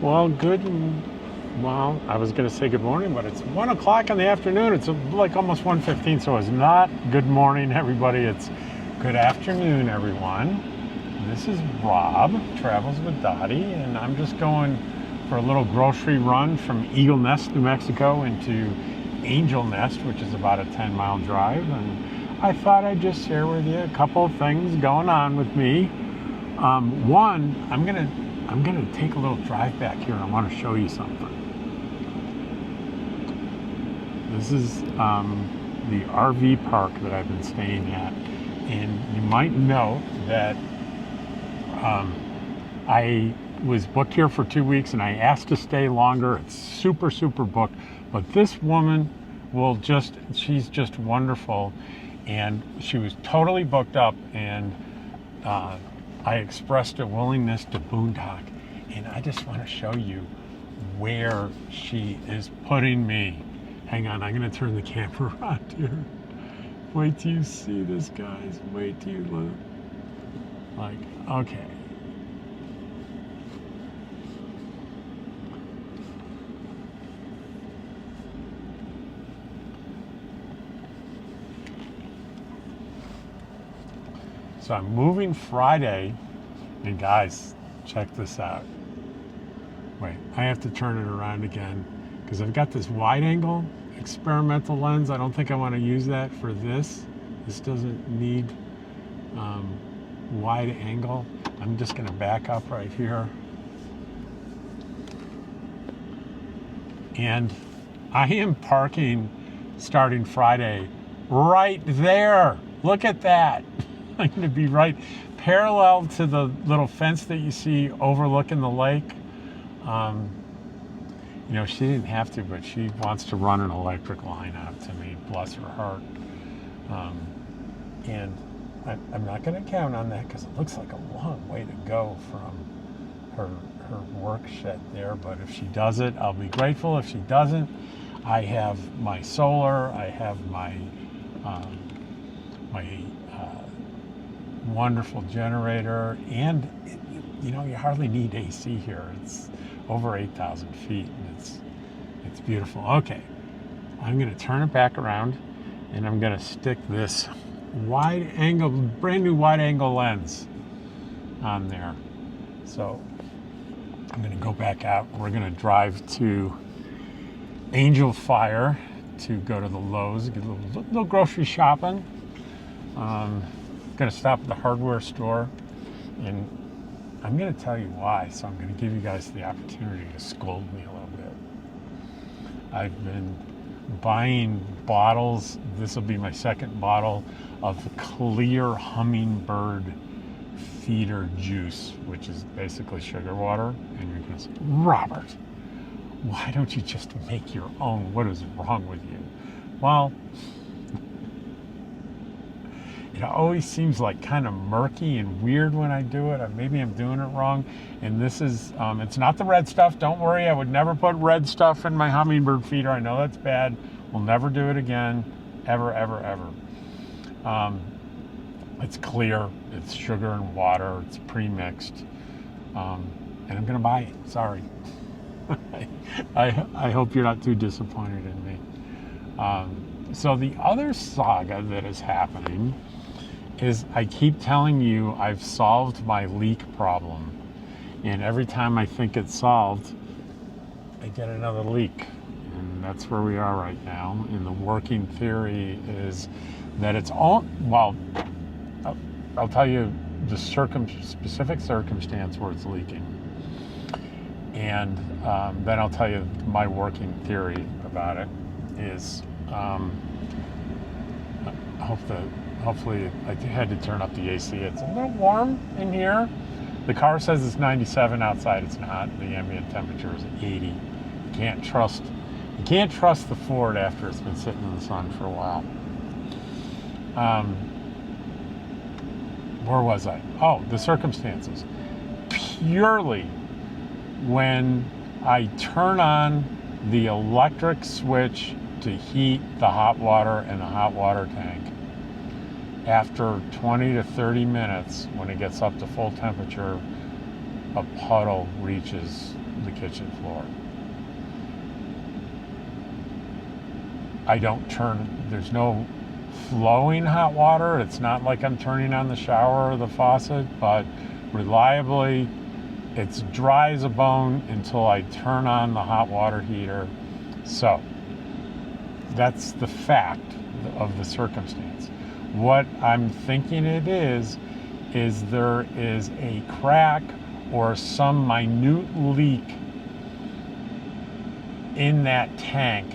Well, well, I was going to say good morning, but it's 1 o'clock in the afternoon. It's like almost 1:15, so it's not good morning, everybody. It's good afternoon, everyone. This is Rob, Travels with Dottie, and I'm just going for a little grocery run from Eagle Nest, New Mexico into Angel Nest, which is about a 10-mile drive. And I thought I'd just share with you a couple of things going on with me. One, I'm gonna take a little drive back here, and I want to show you something. This is the RV park that I've been staying at, and you might know that I was booked here for 2 weeks, and I asked to stay longer. It's super booked, but this woman she's just wonderful, and she was totally booked up, and I expressed a willingness to boondock, and I just want to show you where she is putting me. Hang on, I'm going to turn the camera around here. Wait till you see this, guys. Wait till you look. Like, okay. So I'm moving Friday, and guys, check this out. Wait, I have to turn it around again because I've got this wide angle experimental lens. I don't think I want to use that for this. This doesn't need wide angle. I'm just going to back up right here. And I am parking starting Friday right there. Look at that. I'm going to be right parallel to the little fence that you see overlooking the lake. You know, she didn't have to, but she wants to run an electric line out to me, bless her heart. And I'm not going to count on that because it looks like a long way to go from her work shed there. But if she does it, I'll be grateful. If she doesn't, I have my solar, I have my wonderful generator, and you know, you hardly need AC here. It's over 8,000 feet, and it's beautiful. Okay, I'm going to turn it back around, and I'm going to stick this brand new wide angle lens on there. So I'm going to go back out. We're going to drive to Angel Fire to go to the Lowe's, get a little grocery shopping. Going to stop at the hardware store, and I'm going to tell you why. So I'm going to give you guys the opportunity to scold me a little bit. I've been buying bottles. This will be my second bottle of clear Hummingbird feeder juice, which is basically sugar water. And you're going to say, Robert, why don't you just make your own? What is wrong with you? Well, it always seems like kind of murky and weird when I do it. Maybe I'm doing it wrong. And this is, it's not the red stuff. Don't worry, I would never put red stuff in my Hummingbird feeder. I know that's bad. We'll never do it again, ever. It's clear, it's sugar and water, it's pre-mixed. And I'm gonna buy it, sorry. I hope you're not too disappointed in me. So the other saga that is happening is I keep telling you I've solved my leak problem. And every time I think it's solved, I get another leak. And that's where we are right now. And the working theory is that it's all, well, I'll tell you the specific circumstance where it's leaking. And then I'll tell you my working theory about it is, hopefully I had to turn up the AC. It's a little warm in here. The car says it's 97 outside. It's not. The ambient temperature is 80. You can't trust the Ford after it's been sitting in the sun for a while. Where was I? Oh, the circumstances. Purely when I turn on the electric switch to heat the hot water in the hot water tank, after 20 to 30 minutes, when it gets up to full temperature, a puddle reaches the kitchen floor. I don't turn, there's no flowing hot water. It's not like I'm turning on the shower or the faucet, but reliably, it's dry as a bone until I turn on the hot water heater. So that's the fact of the circumstance. What I'm thinking it is there is a crack or some minute leak in that tank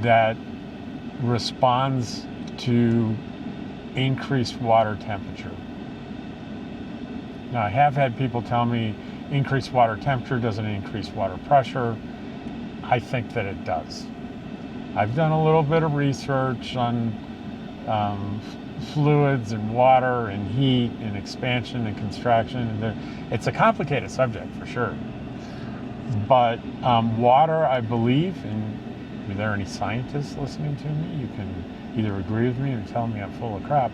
that responds to increased water temperature. Now, I have had people tell me increased water temperature doesn't increase water pressure. I think that it does. I've done a little bit of research on fluids and water and heat and expansion and contraction. And it's a complicated subject for sure. But water, I believe, and are there any scientists listening to me? You can either agree with me or tell me I'm full of crap.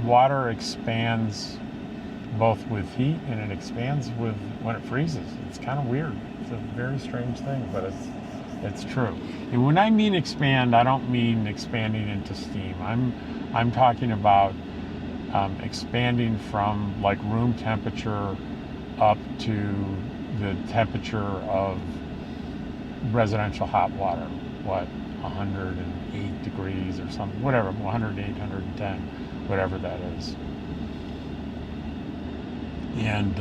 Water expands both with heat and it expands with when it freezes. It's kind of weird. It's a very strange thing, but it's true. And when I mean expand, I don't mean expanding into steam. I'm talking about expanding from like room temperature up to the temperature of residential hot water. What, 108 degrees or something, whatever, 108, 110, whatever that is. And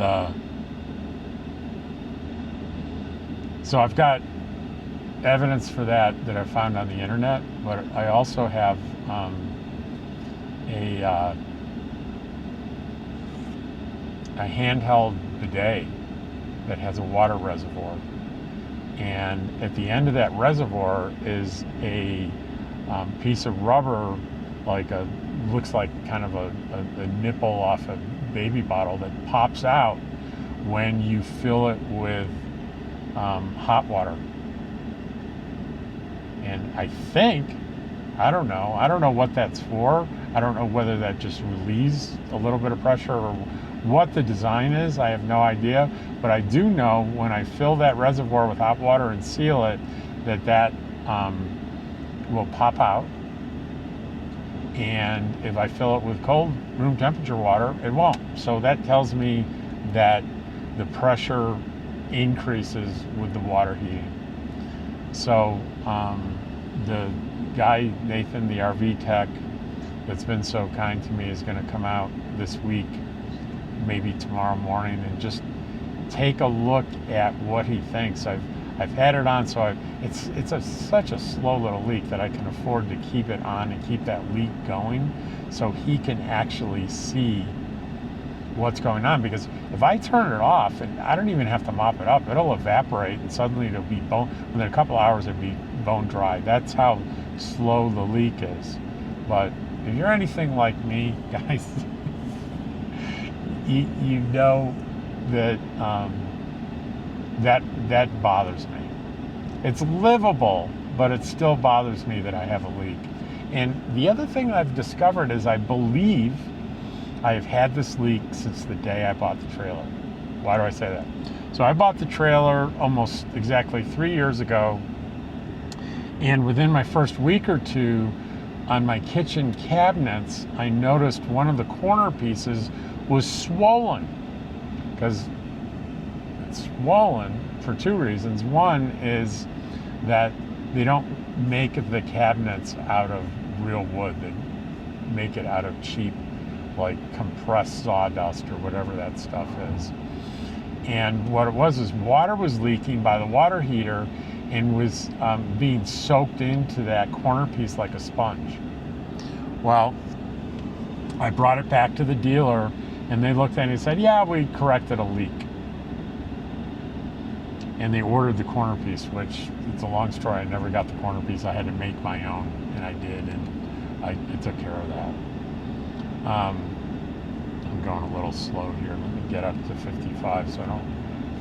so I've got evidence for that I found on the internet, but I also have a handheld bidet that has a water reservoir, and at the end of that reservoir is a piece of rubber, looks like kind of a nipple off a baby bottle that pops out when you fill it with hot water. And I think, I don't know what that's for. I don't know whether that just relieves a little bit of pressure or what the design is. I have no idea, but I do know when I fill that reservoir with hot water and seal it, that will pop out. And if I fill it with cold room temperature water, it won't. So that tells me that the pressure increases with the water heating. So the guy, Nathan, the RV tech, that's been so kind to me is going to come out this week, maybe tomorrow morning, and just take a look at what he thinks. I've had it on, so it's such a slow little leak that I can afford to keep it on and keep that leak going so he can actually see what's going on. Because if I turn it off, and I don't even have to mop it up, it'll evaporate and suddenly it'll be within a couple hours it'll be bone dry. That's how slow the leak is. But if you're anything like me, guys, you know that that bothers me. It's livable, but it still bothers me that I have a leak. And the other thing I've discovered is I believe I have had this leak since the day I bought the trailer. Why do I say that? So I bought the trailer almost exactly 3 years ago, and within my first week or two, on my kitchen cabinets, I noticed one of the corner pieces was swollen. Because it's swollen for two reasons. One is that they don't make the cabinets out of real wood. They make it out of cheap, like compressed sawdust or whatever that stuff is. And what it was is water was leaking by the water heater and was being soaked into that corner piece like a sponge. Well, I brought it back to the dealer and they looked at it and said, yeah, we corrected a leak. And they ordered the corner piece, which, it's a long story, I never got the corner piece. I had to make my own, and I did, and I took care of that. I'm going a little slow here. Let me get up to 55 so I don't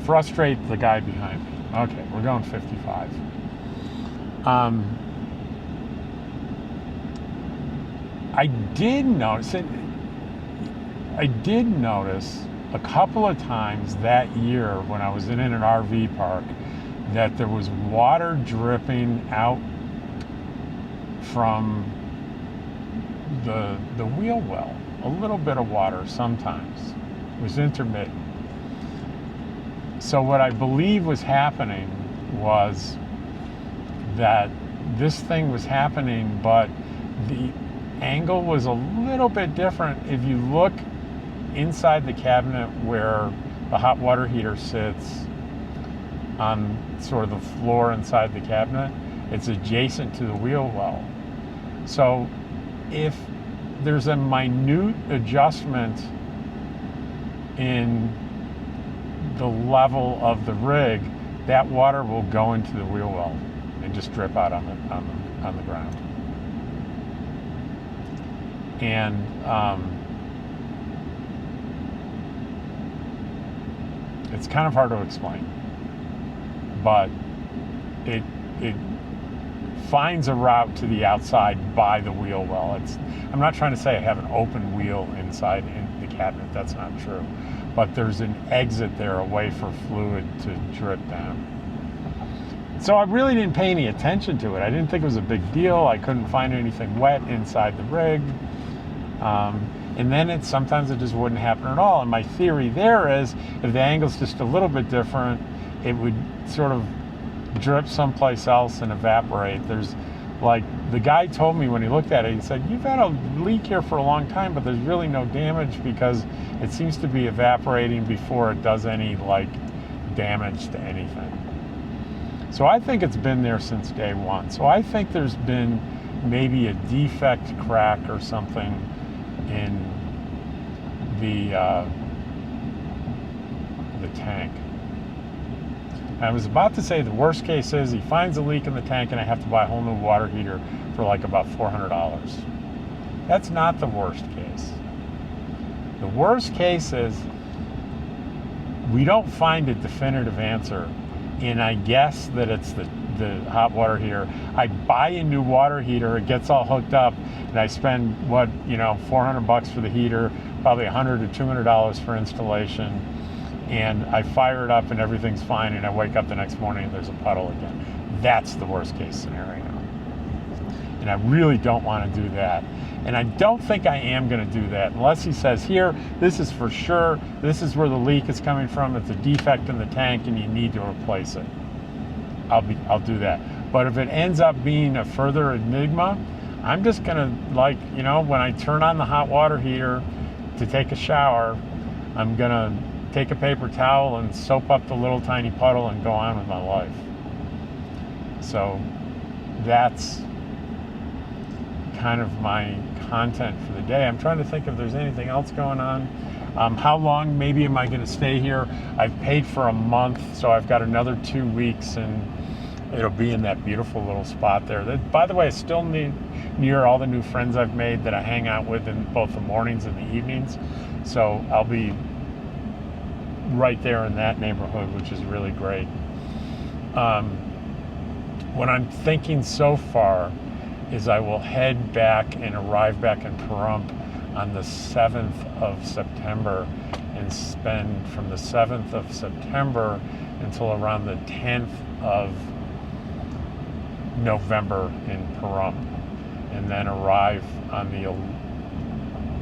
frustrate the guy behind me. Okay, we're going 55. I did notice a couple of times that year when I was in an RV park that there was water dripping out from the wheel well. A little bit of water sometimes. It was intermittent. So what I believe was happening was that this thing was happening, but the angle was a little bit different. If you look inside the cabinet where the hot water heater sits on sort of the floor inside the cabinet, it's adjacent to the wheel well. So if there's a minute adjustment in the level of the rig, that water will go into the wheel well and just drip out on the ground. And it's kind of hard to explain, but it finds a route to the outside by the wheel well. I'm not trying to say I have an open wheel inside in the cabinet. That's not true. But there's an exit there, a way for fluid to drip down. So I really didn't pay any attention to it. I didn't think it was a big deal. I couldn't find anything wet inside the rig. And then sometimes it just wouldn't happen at all. And my theory there is, if the angle's just a little bit different, it would sort of drip someplace else and evaporate. There's like, the guy told me when he looked at it, he said, you've had a leak here for a long time, but there's really no damage because it seems to be evaporating before it does any like damage to anything. So I think it's been there since day one. So I think there's been maybe a defect crack or something in the tank. I was about to say the worst case is he finds a leak in the tank and I have to buy a whole new water heater for like about $400. That's not the worst case. The worst case is we don't find a definitive answer, and I guess that it's the hot water heater. I buy a new water heater, it gets all hooked up, and I spend $400 for the heater, probably $100 to $200 for installation. And I fire it up and everything's fine, and I wake up the next morning and there's a puddle again. That's the worst case scenario. And I really don't want to do that. And I don't think I am going to do that unless he says, here, this is for sure, this is where the leak is coming from, it's a defect in the tank and you need to replace it. I'll do that. But if it ends up being a further enigma, I'm just going to, when I turn on the hot water heater to take a shower, I'm going to take a paper towel and soap up the little tiny puddle and go on with my life. So that's kind of my content for the day. I'm trying to think if there's anything else going on. How long maybe am I going to stay here? I've paid for a month, so I've got another 2 weeks and it'll be in that beautiful little spot there. That, by the way, is still near all the new friends I've made that I hang out with in both the mornings and the evenings. So I'll be right there in that neighborhood, which is really great. What I'm thinking so far is I will head back and arrive back in Pahrump on the 7th of September and spend from the 7th of September until around the 10th of November in Pahrump, and then arrive on the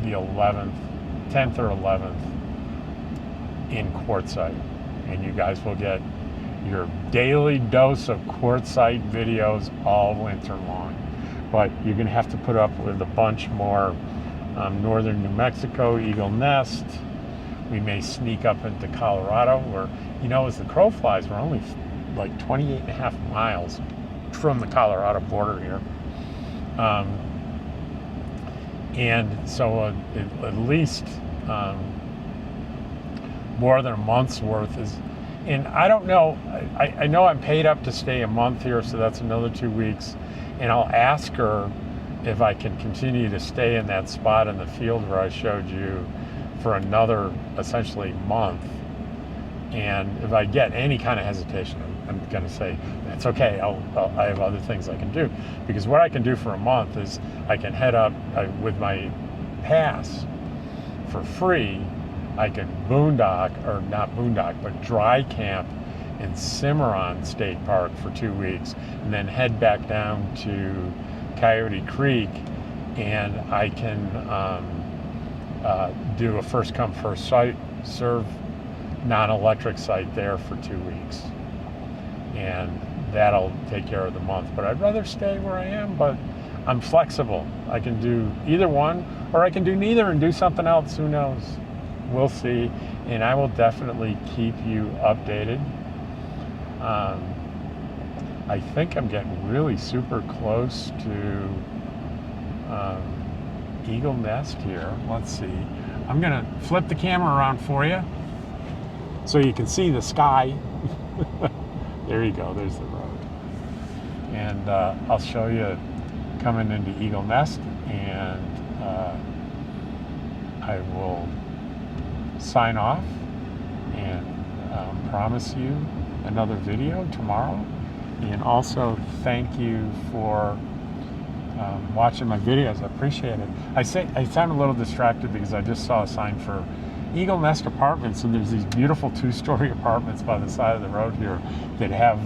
11th, 10th or 11th in Quartzsite, and you guys will get your daily dose of Quartzsite videos all winter long. But you're going to have to put up with a bunch more northern New Mexico, Eagle Nest. We may sneak up into Colorado, where, as the crow flies, we're only like 28 and a half miles from the Colorado border here. And so at least more than a month's worth is, and I don't know, I know I'm paid up to stay a month here, so that's another 2 weeks, and I'll ask her if I can continue to stay in that spot in the field where I showed you for another essentially month. And if I get any kind of hesitation, I'm going to say, that's okay, I have other things I can do. Because what I can do for a month is I can head up with my pass for free I can boondock, or not boondock, but dry camp in Cimarron State Park for 2 weeks, and then head back down to Coyote Creek, and I can do a first come first serve non-electric site there for 2 weeks, and that'll take care of the month. But I'd rather stay where I am, but I'm flexible. I can do either one, or I can do neither and do something else. Who knows? We'll see. And I will definitely keep you updated. I think I'm getting really super close to Eagle Nest here. Let's see. I'm gonna flip the camera around for you so you can see the sky. There you go, there's the road. And I'll show you coming into Eagle Nest, and I will sign off and promise you another video tomorrow. And also thank you for watching my videos. I appreciate it. I sound a little distracted because I just saw a sign for Eagle Nest Apartments, and there's these beautiful 2-story apartments by the side of the road here that have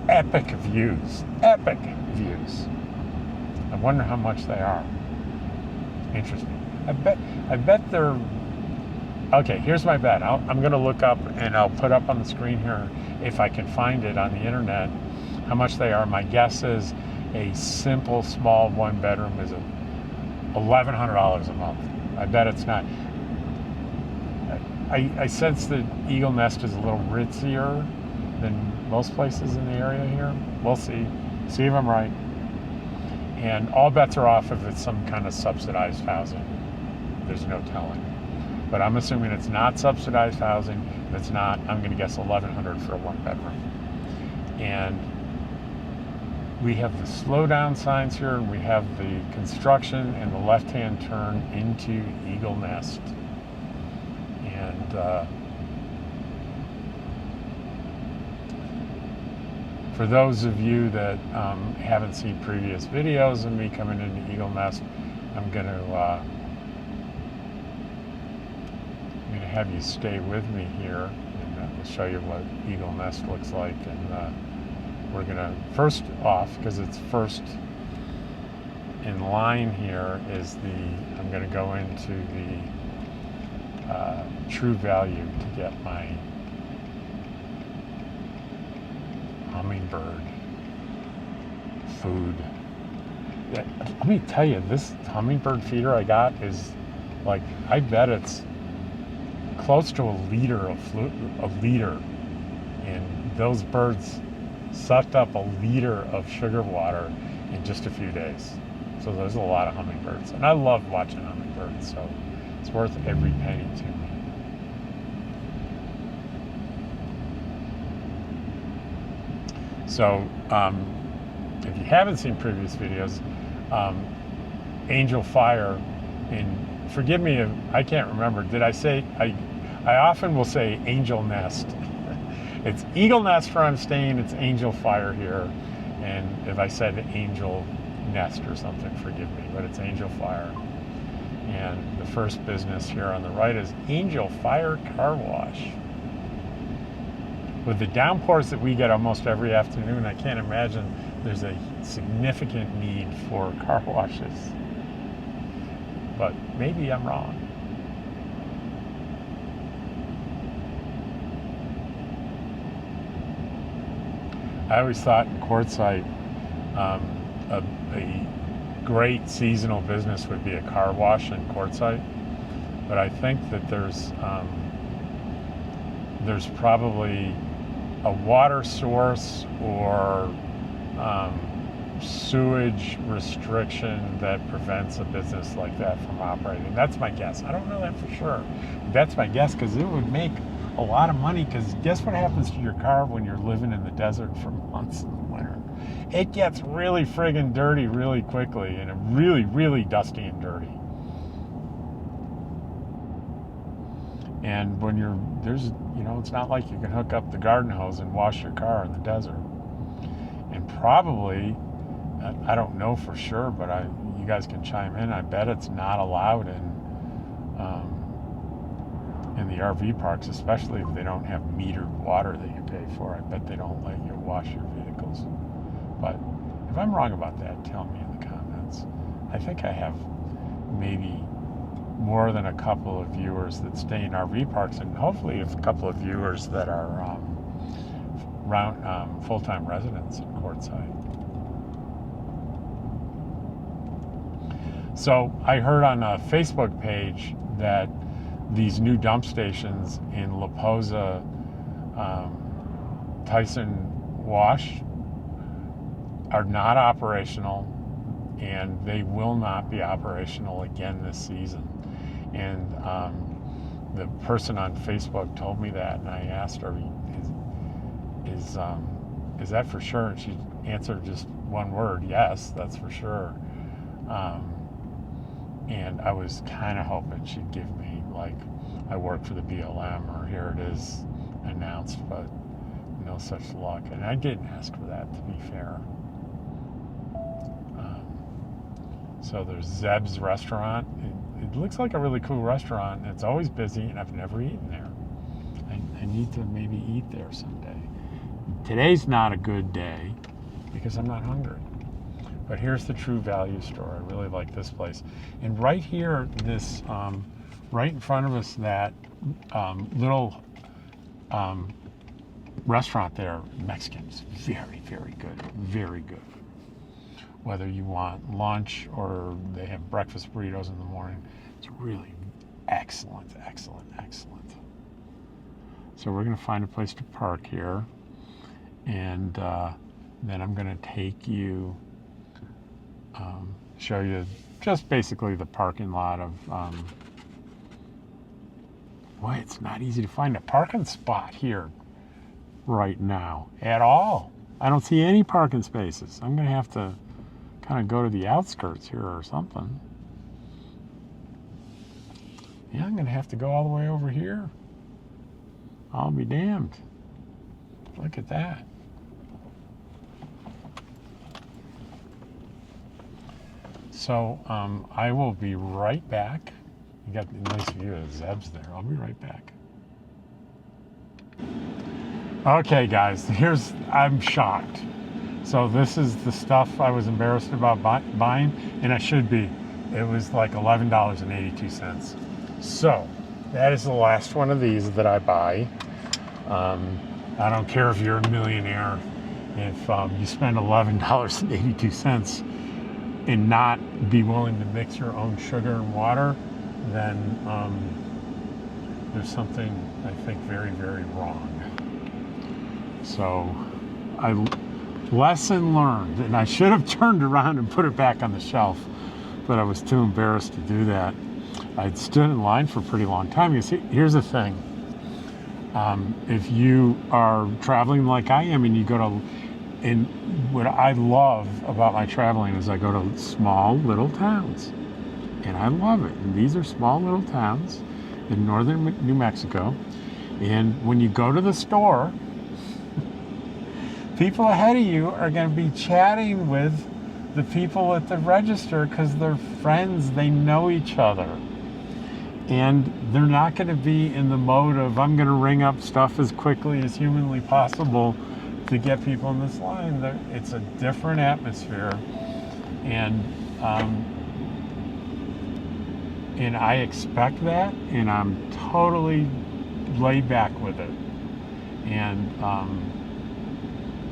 epic views. Epic views. I wonder how much they are. Interesting. I bet they're... Okay, here's my bet. I'm going to look up, and I'll put up on the screen here, if I can find it on the internet, how much they are. My guess is a simple, small one-bedroom is $1,100 a month. I bet it's not. I sense that Eagle Nest is a little ritzier than most places in the area here. We'll see. See if I'm right. And all bets are off if it's some kind of subsidized housing. There's no telling. But I'm assuming it's not subsidized housing. If it's not, I'm going to guess $1,100 for a one-bedroom. And we have the slow down signs here, and we have the construction and the left-hand turn into Eagle Nest. And for those of you that haven't seen previous videos of me coming into Eagle Nest, I'm going to have you stay with me here, and we'll show you what Eagle Nest looks like. And we're going to, first off, because it's first in line here, is I'm going to go into the True Value to get my Hummingbird food. Let me tell you, this Hummingbird feeder I got is like, I bet it's close to a liter, and those birds sucked up a liter of sugar water in just a few days. So there's a lot of hummingbirds, and I love watching hummingbirds, so it's worth every penny to me. So if you haven't seen previous videos, Angel Fire, and forgive me if I can't remember, did I say, I often will say Angel Nest. It's Eagle Nest where I'm staying, it's Angel Fire here, and if I said Angel Nest or something, forgive me, but it's Angel Fire. And the first business here on the right is Angel Fire Car Wash. With the downpours that we get almost every afternoon, I can't imagine there's a significant need for car washes. But maybe I'm wrong. I always thought in Quartzsite, a great seasonal business would be a car wash in Quartzsite, but I think that there's probably a water source or sewage restriction that prevents a business like that from operating. That's my guess. I don't know that for sure. That's my guess, because it would make a lot of money, because guess what happens to your car when you're living in the desert for months in the winter? It gets really friggin' dirty really quickly, and really, really dusty and dirty. And when it's not like you can hook up the garden hose and wash your car in the desert. And probably, I don't know for sure, but you guys can chime in. I bet it's not allowed in the RV parks, especially if they don't have metered water that you pay for. I bet they don't let you wash your vehicles. But if I'm wrong about that, tell me in the comments. I think I have maybe more than a couple of viewers that stay in RV parks, and hopefully a couple of viewers that are full-time residents in Quartzsite. So I heard on a Facebook page that these new dump stations in La Posa, Tyson Wash are not operational, and they will not be operational again this season. And the person on Facebook told me that, and I asked her, is that for sure? And she answered just one word, yes, that's for sure. And I was kind of hoping she'd give me, like, I work for the BLM, or here it is announced, but no such luck. And I didn't ask for that, to be fair. So there's Zeb's restaurant. It looks like a really cool restaurant, and it's always busy, and I've never eaten there. I need to maybe eat there someday. Today's not a good day because I'm not hungry. But here's the True Value store. I really like this place. And right here, this, right in front of us, that little restaurant there, Mexican's very, very good. Very good. Whether you want lunch or they have breakfast burritos in the morning, it's really excellent, excellent, excellent. So we're going to find a place to park here, and then I'm going to take you, show you just basically the parking lot of, boy, it's not easy to find a parking spot here right now at all. I don't see any parking spaces. I'm going to have to kind of go to the outskirts here or something. Yeah, I'm going to have to go all the way over here. I'll be damned. Look at that. So I will be right back. You got a nice view of Zeb's there. I'll be right back. Okay, guys, I'm shocked. So this is the stuff I was embarrassed about buying, and I should be. It was like $11.82. So that is the last one of these that I buy. I don't care if you're a millionaire. If you spend $11.82 and not be willing to mix your own sugar and water, then there's something, I think, very, very wrong. So lesson learned, and I should have turned around and put it back on the shelf, but I was too embarrassed to do that. I'd stood in line for a pretty long time. You see, here's the thing. If you are traveling like I am, and you go to, and what I love about my traveling is I go to small little towns, and I love it. And these are small little towns in northern New Mexico, and when you go to the store, people ahead of you are going to be chatting with the people at the register because they're friends, they know each other. And they're not going to be in the mode of, I'm going to ring up stuff as quickly as humanly possible to get people in this line. It's a different atmosphere. And I expect that, and I'm totally laid back with it. And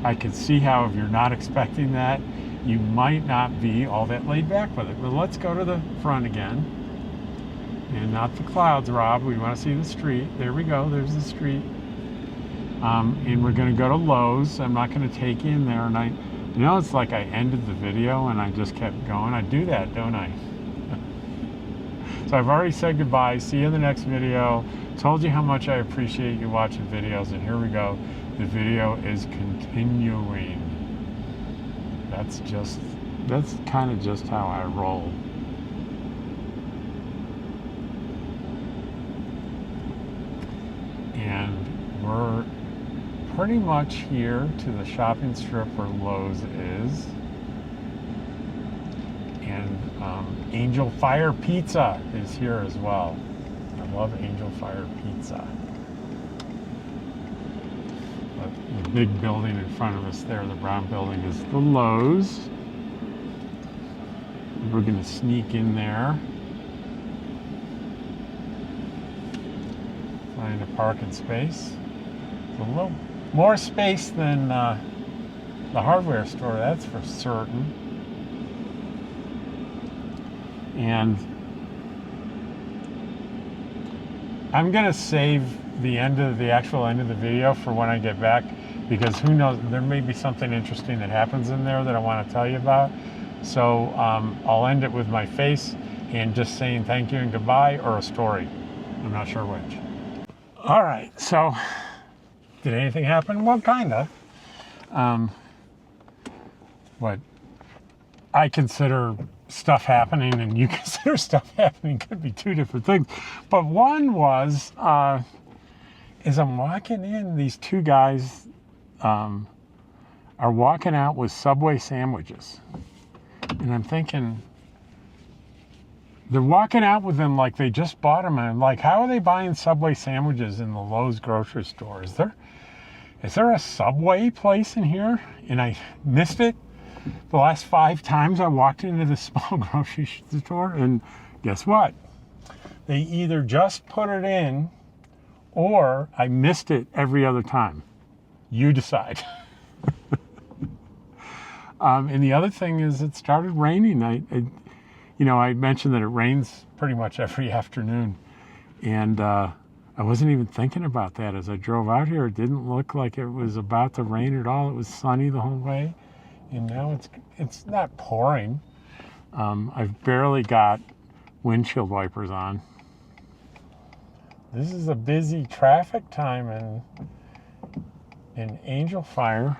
I can see how if you're not expecting that, you might not be all that laid back with it. But let's go to the front again. And not the clouds, Rob. We want to see the street. There we go. There's the street. And we're going to go to Lowe's. I'm not going to take you in there. And it's like I ended the video and I just kept going. I do that, don't I? So I've already said goodbye. See you in the next video. Told you how much I appreciate you watching videos. And here we go. The video is continuing. That's kind of just how I roll. And we're pretty much here to the shopping strip where Lowe's is. And Angel Fire Pizza is here as well. love Angel Fire pizza. But the big building in front of us there, the brown building, is the Lowe's. We're going to sneak in there. Find a parking space. It's a little more space than the hardware store, that's for certain. And I'm gonna save the actual end of the video for when I get back, because who knows, there may be something interesting that happens in there that I want to tell you about. So I'll end it with my face and just saying thank you and goodbye, or a story. I'm not sure which. All right, so did anything happen? Well, kinda. What I consider stuff happening and you consider stuff happening could be two different things. But one was, as I'm walking in, these two guys are walking out with Subway sandwiches. And I'm thinking, they're walking out with them like they just bought them. And I'm like, how are they buying Subway sandwiches in the Lowe's grocery store? Is there a Subway place in here? And I missed it the last 5 times I walked into this small grocery store. And guess what? They either just put it in or I missed it every other time. You decide. And the other thing is, it started raining. I mentioned that it rains pretty much every afternoon. And I wasn't even thinking about that as I drove out here. It didn't look like it was about to rain at all. It was sunny the whole way. And now it's not pouring. I've barely got windshield wipers on. This is a busy traffic time in Angel Fire.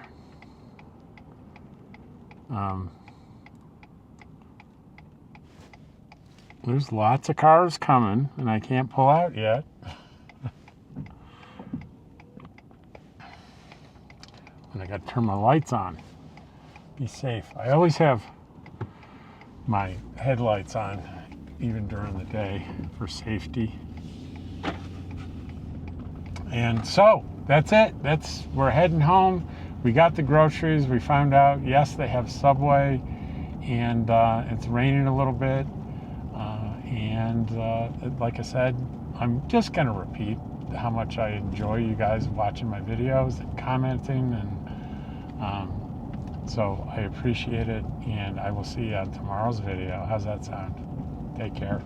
There's lots of cars coming, and I can't pull out yet. And I got to turn my lights on. Be safe. I always have my headlights on, even during the day, for safety. And so that's it. We're heading home. We got the groceries. We found out, yes, they have Subway, and it's raining a little bit. Like I said, I'm just going to repeat how much I enjoy you guys watching my videos and commenting, and so I appreciate it, and I will see you on tomorrow's video. How's that sound? Take care.